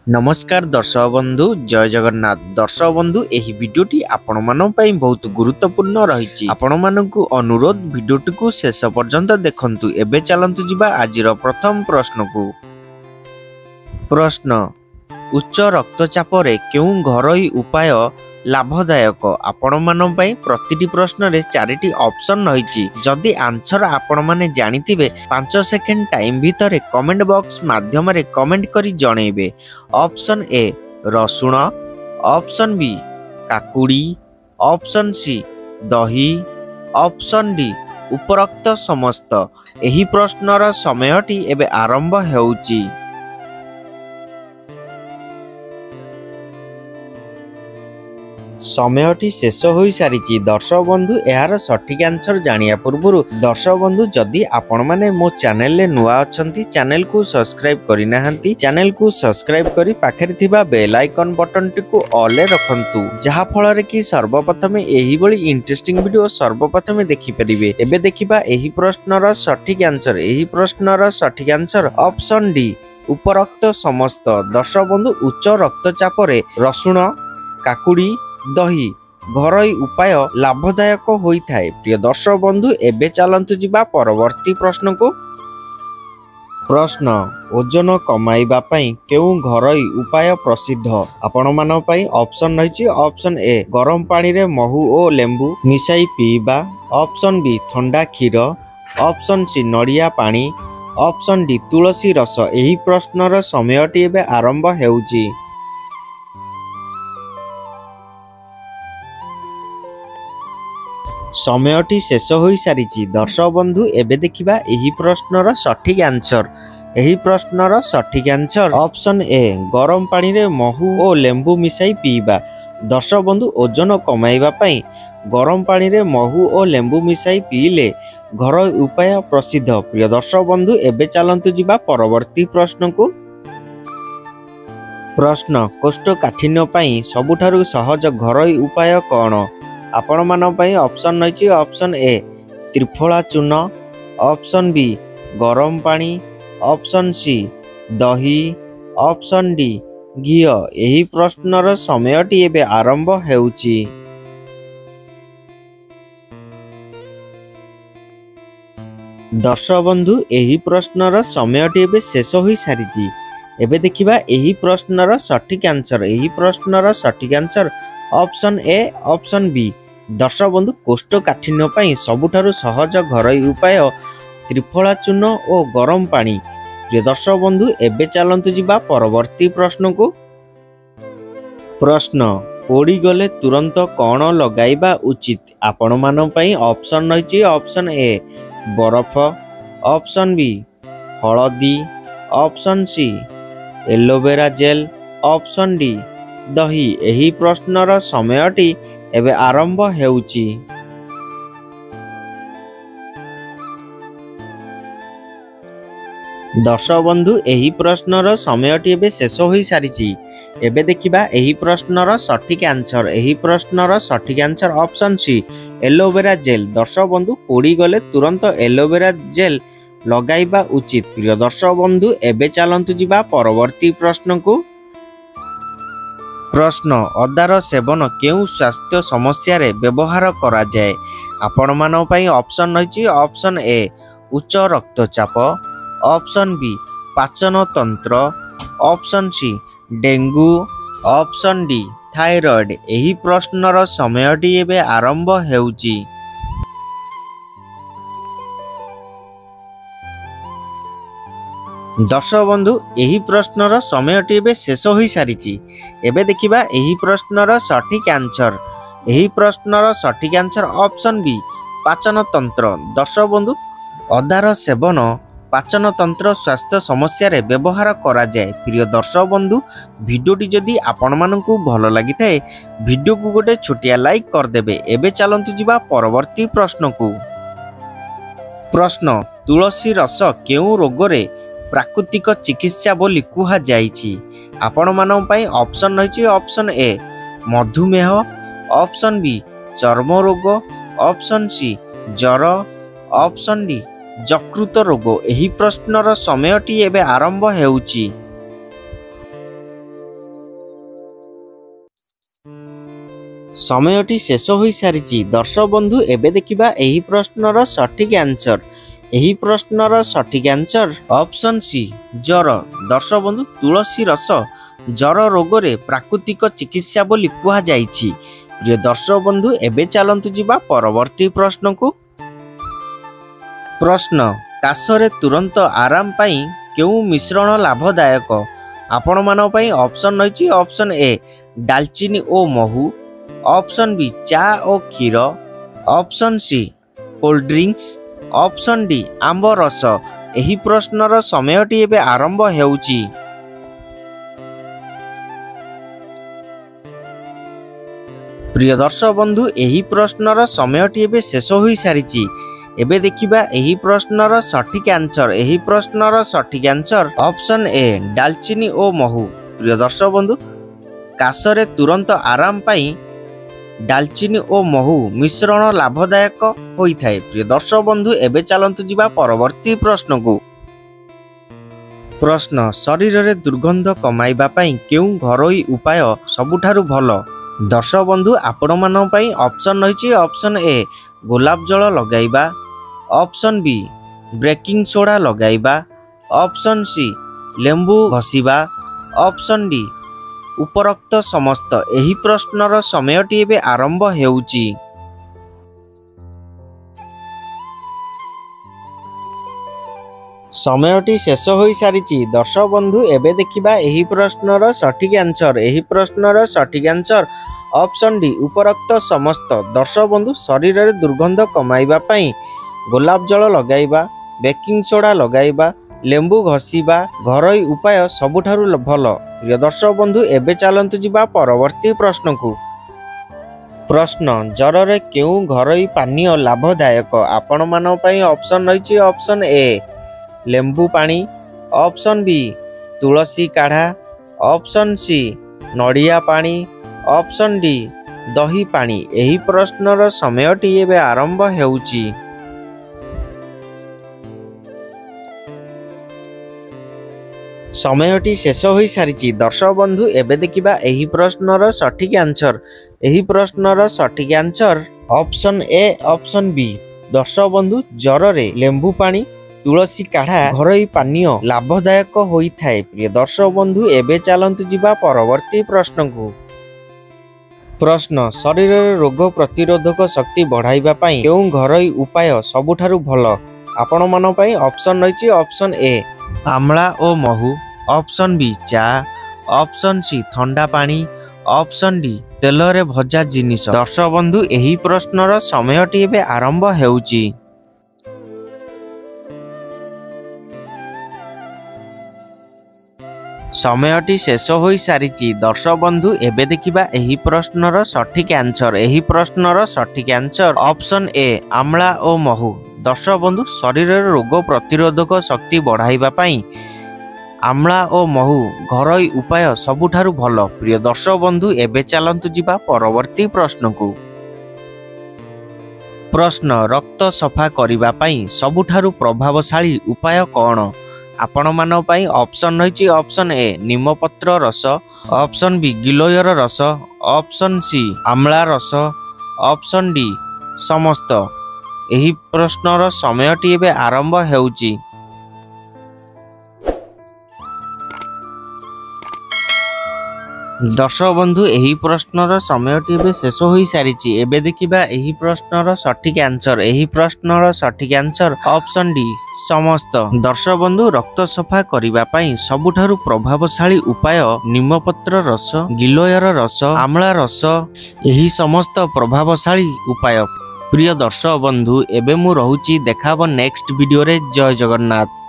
नमस्कार दर्शक बंधु जय जगन्नाथ। दर्शक बंधु एही वीडियोटी आपण मानन पई बहुत गुरुत्वपूर्ण रहिछि। आपण माननकु अनुरोध वीडियोटी को शेष पर्यंत देखंतु। एबे चलंतु जिबा आजिर प्रथम प्रश्न को। प्रश्न उच्च रक्तचाप रे केउ घरोई उपाय लाभदायक। आपण मानन पई प्रतिटी प्रश्न रे चारिटी ऑप्शन रहिछि। जदि आंसर आपण माने जानिथिबे 5 सेकेंड टाइम भितर कमेंट बॉक्स माध्यम रे कमेंट करी जणेबे। ऑप्शन ए रसुण, ऑप्शन बी काकुड़ी, ऑप्शन सी दही, ऑप्शन डी उपरोक्त समस्त। एही प्रश्नर समयटी एबे आरंभ हेउछि। समयटी शेष हो सारी। दर्शक बंधु यार सठिक आंसर जानिया पूर्व दर्शक बंधु जदि आपण माने मो चैनल ले नुआ अछंती चैनल को सब्सक्राइब करि नाहंती चैनल को सब्सक्राइब करी पाखरे थिबा बेल आइकन बटन टी को ऑल रे रखंतु जहा फल रे कि सर्वप्रथम एही बळी इंटरेस्टिंग वीडियो सर्वप्रथम देखि परिबे। एबे देखिबा एही प्रश्नर सठिक आंसर। एही प्रश्नर सठिक आंसर ऑप्शन डी उपरोक्त समस्त। दर्शक बंधु उच्च रक्तचाप रे रसुण, काकुड़ी, दही घरोई उपाय लाभदायक होई थाए। प्रिय दर्शक बंधु एबे चलंतु जिबा परवर्ती प्रश्न को। प्रश्न ओजन कमाइबा पई केउ घरोई उपाय प्रसिद्ध। आपण मानन पई ऑप्शन रहिछि। ऑप्शन ए गरम पानी रे महू ओ लेंबू मिसाई पीबा, ऑप्शन बी ठंडा क्षीर, ऑप्शन सी नड़िया पानी, ऑप्शन डी तुलसी रस। एही प्रश्नर समयटी एबे आरंभ हेउछि। समयटी शेष हो सारी। दर्शक बंधु एबे देखिबा एही प्रश्नर सठिक आंसर। एही प्रश्नर सठिक आंसर ऑप्शन ए गरम पानी रे महू ओ लेंबू मिसाई पीबा। दर्शक बंधु ओजन कमाइबा पई गरम पानी रे महू ओ लेंबू मिसाई पीले घरोई उपाय प्रसिद्ध। प्रिय दर्शक बंधु एबे चलंतु जिबा परवर्ती प्रश्न को। प्रश्न कोष्ठकाठिन्य पई सबुठारु सहज घरोई उपाय कोन। आपण मानन पई ऑप्शन रहिछि। ऑप्शन ए त्रिफला चूर्ण, ऑप्शन बी गरम पानी, ऑप्शन सी दही, ऑप्शन डी घी। एही प्रश्नर समयटी एबे आरंभ हेउछि। दर्शक बंधु एही प्रश्नर समयटी एबे शेष हो सारी। एबे देखिबा एही प्रश्नर सठिक आंसर। एही प्रश्नर सठिक answer option A option B. दर्शक बंधु कोष्ठकाठिन्य पई सबुठारु सहज घरोई उपाय त्रिफला चूर्ण और गरम पानी। प्रिय दर्शक बंधु एबे चलंतु जिबा परवर्ती प्रश्न को। प्रश्न पोड़ी गले तुरंत कौन लगाइबा उचित। आपण मानन पई ऑप्शन रहिछि। ऑप्शन ए बरफ, ऑप्शन बी हळदी, option C aloe vera gel, option D दही। एही प्रश्नर समयटी एबे आरंभ हेउछि। दर्शक बंधु एही प्रश्नर समयटी एबे शेष हो सारी। एबे देखिबा एही प्रश्नर सठिक आंसर। एही प्रश्नर सठिक answer option C aloe vera gel. दर्शक बंधु पोड़ी गले तुरंत एलोवेरा जेल लगाइबा उचित। प्रिय दर्शक बंधु एबे चलंतु जिबा परवर्ती प्रश्न को। प्रश्न अदार सेवन केउ स्वास्थ्य समस्या रे व्यवहार करा जाए। आपण मानन पई ऑप्शन रहिछि। ऑप्शन ए उच्च रक्तचाप, ऑप्शन बी पाचन तंत्र, option C dengue, option D thyroid. एही प्रश्नर समयटी एबे आरंभ हेउछि। दर्शक बंधु एही प्रश्नर समयटी एबे शेष हो सारी। एबे देखिबा एही प्रश्नर सठिक आंसर। एही प्रश्नर सठिक आंसर ऑप्शन बी पाचन तंत्र। दर्शक बंधु अदार सेवन पाचन तंत्र स्वास्थ्य समस्या रे व्यवहार करा जाए। प्रिय दर्शक बंधु वीडियोटी जदि आपण माननकु भलो लागि थाए वीडियो को गोटे छोटिया लाइक कर देबे। एबे चलंतु जिबा परवर्ती प्रश्न को। प्रश्न तुलसी रस केउ रोग रे प्राकृतिक चिकित्सा बोली कुहा जाइछि। आपण मानन पई ऑप्शन रहिछि। ऑप्शन ए मधुमेह, ऑप्शन बी चर्म रोग, ऑप्शन सी जर, ऑप्शन डी यकृत रोग। एही प्रश्नर समयटी एबे आरंभ हेउछि। समयटी शेष हो सारी दर्शक बंधु एबे देखिबा एही प्रश्नर सठिक आंसर। एही प्रश्नर सठिक आंसर ऑप्शन सी जर। दर्शक बंधु तुलसी रस जर रोगरे प्राकृतिक चिकित्सा बोली कुहा जाइछि। प्रिय दर्शक बंधु एबे चलंतु जिबा परवर्ती प्रश्न को। प्रश्न काशरे तुरंत आराम पाई केउ मिश्रण लाभदायक। आपण मानक पई ऑप्शन रहिछि ऑप्शन ए दालचीनी ओ महू, ऑप्शन बी चा ओ क्षीर, option C cold drinks, option D आंब रस। एही प्रश्नर समयटी एबे आरंभ हेउछि। प्रिय दर्शक बंधु एही प्रश्नर समयटी एबे शेष हो सारी। एबे देखिबा एही प्रश्नर सठिक आंसर। एही प्रश्नर सठिक आंसर ऑप्शन ए दालचीनी ओ महू। प्रिय दर्शक बंधु काशरे तुरंत आराम पाई दालचीनी ओ महू मिश्रण लाभदायक होई थाए। प्रिय दर्शक बंधु एबे चलंतु जिबा परवर्ती प्रश्न को। प्रश्न शरीर रे दुर्गंध कमाइबा पाई केउ घरोई उपाय सबुठारु भलो। दर्शक बंधु आपण मानक पई ऑप्शन रहिछि ऑप्शन ए गोलाप जल लगाइबा, ऑप्शन बी बेकिंग सोडा लगाइबा, ऑप्शन सी लेंबू घसीबा, ऑप्शन डी उपरोक्त समस्त। एही प्रश्नर समयटी एबे आरंभ हेउछि। समयटी शेष हो सारी। दर्शक बंधु एबे देखिबा एही प्रश्नर सठिक आंसर। एही प्रश्नर सठिक आंसर ऑप्शन डी उपरोक्त समस्त। दर्शक बंधु शरीर रे दुर्गंध कमाइबा पई गोलाप जल लगाइबा, बेकिंग सोडा लगाइबा, लेंबू घसीबा घरोई उपाय सबुठारु भलो। प्रिय दर्शक बंधु एबे चलंतु जिबा परवर्ती प्रश्न को। प्रश्न जर रे केउ घरोई पानीय लाभदायक। आपण मानक पई ऑप्शन रहिछि ऑप्शन ए लेंबू पानी, ऑप्शन बी तुलसी काढ़ा, ऑप्शन सी नड़िया पानी, ऑप्शन डी दही पानी। एही प्रश्नर समयटी एबे आरंभ हेउछि। समयटी शेष हो सारी। दर्शक बंधु एबे देखिबा एही प्रश्नर सठिक आंसर। एही प्रश्नर सठिक answer option A option B. दर्शक बंधु जर रे लेंबू पानी तुलसी काढ़ा घरोई पानीय लाभदायक होई थाए। प्रिय दर्शक बंधु एबे चलंतु जिबा परवर्ती प्रश्न को। प्रश्न शरीर रे रोग प्रतिरोधक शक्ति बढ़ाइबा पई केउ घरोई उपाय सबुठारु भलो। आपण मानक पई ऑप्शन रहिछि ऑप्शन ए आमला ओ महू, ऑप्शन बी चा, ऑप्शन सी ठंडा पानी, ऑप्शन डी तेल रे भजा जिनिस। दर्शक बंधु एही प्रश्नर समयटी एबे आरंभ हेउछि। समयटी शेष हो सारी। दर्शक बंधु एबे देखिबा एही प्रश्नर सठिक आंसर। एही प्रश्नर सठिक आंसर ऑप्शन ए आमला ओ महू। दर्शक बंधु शरीर रे रोग प्रतिरोधक शक्ति बढ़ाइबा पई आमला ओ महू घरोई उपाय सबुठारु भलो। प्रिय दर्शक बंधु एबे चलंतु जिबा परवर्ती प्रश्न को। प्रश्न रक्त सफा करिबा पई सबुठारु प्रभावशाली उपाय कोन। आपण मानक पई ऑप्शन रहिछि ऑप्शन ए निमपत्र रस, ऑप्शन बी गिलोयर रस, ऑप्शन सी आमला रस, ऑप्शन डी समस्त। एही प्रश्नर समयटी एबे आरंभ हेउछि। दर्शक बंधु एही प्रश्नर समयटी एबे शेष हो सारी। एबे देखिबा एही प्रश्नर सठिक आंसर। एही प्रश्नर सठिक आंसर ऑप्शन डी समस्त। दर्शक बंधु रक्त सफा करिबा पई सबुठारु प्रभावशाली उपाय निमपत्र रस, गिलोयर रस, आमला रस एही समस्त प्रभावशाली उपाय। प्रिय दर्शक बंधु एबे मु रहुछि देखाब नेक्स्ट वीडियो रे। जय जगन्नाथ।